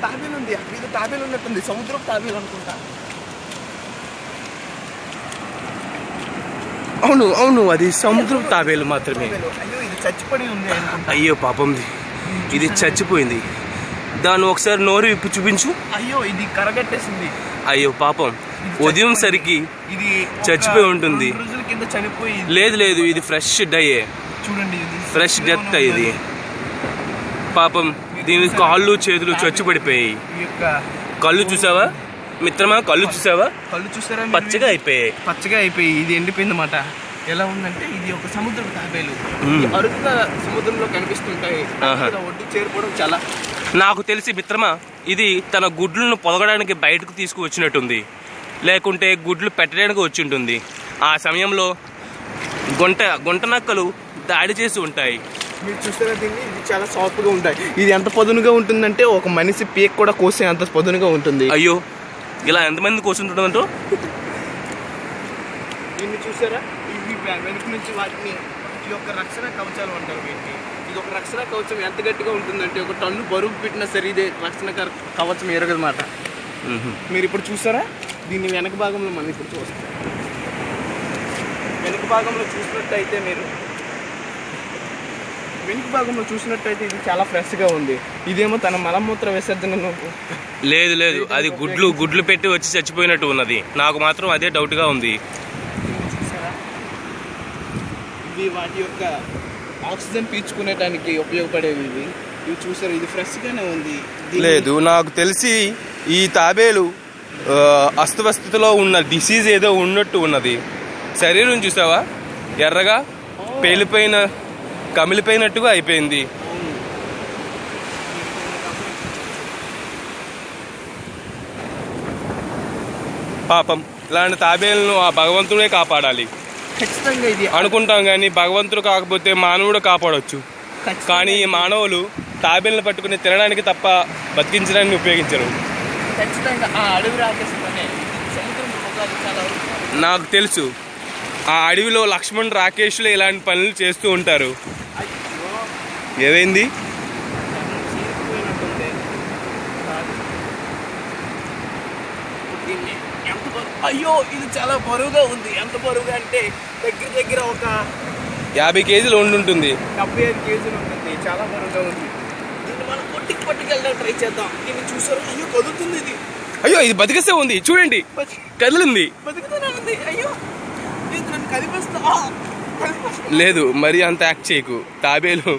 తాబేలు ఉంది, అక్కడ ఏదో తాబేలు ఉన్నట్టుంది, సముద్రపు తాబేలు అనుకుంటా. అవును అవును, అది సముద్రపు తాబేలు మాత్రమే. అయ్యో ఇది చచ్చిపడి ఉంది అనుకుంటా. అయ్యో పాపం, ఇది చచ్చిపోయింది. దాన్ని ఒకసారి నోరు విప్పి చూపించు. అయ్యో ఇది కరగట్టేసింది. అయ్యో పాపం, ఉదయం సరికి ఇది చచ్చిపోయి ఉంటుంది. రోజుల కింద చనిపోయి. లేదు లేదు, ఇది ఫ్రెష్ డయ్యే, చూడండి ఫ్రెష్ డెత్ ఇది. పాపం దీని కాళ్ళు చేతులు చచ్చిపడిపోయాయి. కళ్ళు చూసావా మిత్రమా, కళ్ళు చూసావా? కళ్ళు చూసారా? పచ్చగా అయిపోయాయి, పచ్చగా అయిపోయి ఇది ఎండిపోయింది అన్నమాట. ఎలా ఉందంటే ఇది ఒక సముద్రపు తాబేలు. అరుదుగా సముద్రంలో కనిపిస్తుంటాయి. ఒడ్డు చేరుకోవడం చాలా. నాకు తెలిసి మిత్రమా, ఇది తన గుడ్లను పొదగడానికి బయటకు తీసుకువచ్చినట్టుంది, లేకుంటే గుడ్లు పెట్టడానికి వచ్చి ఉంటుంది. ఆ సమయంలో గుంట నక్కలు దాడి చేసి ఉంటాయి. మీరు చూస్తారా దీన్ని? ఇది చాలా సాఫ్ట్గా ఉంటాయి. ఇది ఎంత పదునుగా ఉంటుందంటే ఒక మనిషి పీక్ కూడా కోసే అంత పదునుగా ఉంటుంది. అయ్యో, ఇలా ఎంతమంది కోసుంటుందంటో. దీన్ని చూసారా? ఇవి వెనక నుంచి వాటిని ఈ యొక్క రక్షణ కవచాలు అంటారు వీటిని. ఇది ఒక రక్షణ కవచం. ఎంత గట్టిగా ఉంటుందంటే ఒక టన్ను బరువు పెట్టినా సరే ఇదే రక్షణ కవచం ఎరగదన్నమాట. మీరు ఇప్పుడు చూసారా? దీన్ని వెనక భాగంలో మనం ఇప్పుడు చూస్తాం. వెనక భాగంలో చూసినట్టయితే ఇది చాలా ఫ్రెష్గా ఉంది. ఇదేమో తన మలమూత్ర విసర్జనను. లేదు లేదు, అది గుడ్లు పెట్టి వచ్చి చచ్చిపోయినట్టు ఉన్నది. నాకు మాత్రం అదే డౌట్గా ఉంది. ఇవి వాటి యొక్క ఆక్సిజన్ పీల్చుకునేటానికి ఉపయోగపడేవి. ఇవి చూసారు, ఇది ఫ్రెష్గానే ఉంది. లేదు, నాకు తెలిసి ఈ తాబేలు అస్తవ్యస్తలో ఉన్న డిసీజ్ ఏదో ఉన్నట్టు ఉన్నది. శరీరం చూసావా, ఎర్రగా కమిలిపోయినట్టుగా అయిపోయింది. పాపం, ఇలాంటి తాబేలను ఆ భగవంతుడే కాపాడాలి ఖచ్చితంగా. ఇది అనుకుంటాం కానీ భగవంతుడు కాకపోతే మానవుడు కాపాడవచ్చు. కానీ ఈ మానవులు తాబేలను పట్టుకుని తినడానికి తప్ప బతికించడానికి ఉపయోగించరు. నాకు తెలుసు, ఆ అడవిలో లక్ష్మణ్ రాకేష్లు ఇలాంటి పనులు చేస్తూ ఉంటారు. ఏమైంది? అయ్యో ఇది చాలా బరువుగా ఉంది. ఎంత బరువుగా అంటే దగ్గర ఒక 50 కేజీలు ఉంటుంది. 75 కేజీలు ఉంటుంది. చాలా బరువుగా ఉంది. దీన్ని మనం పట్టుకెళ్ళడానికి ట్రై చేద్దాం. దీన్ని చూసారు? అయ్యో కదులుతుంది ఇది. అయ్యో ఇది బతికేసే ఉంది, చూడండి కదిలింది. బతుకుతూనే ఉంది. అయ్యో కదిపిస్తా. లేదు, మరి అంత యాక్ట్ చేయకు. తాబేలు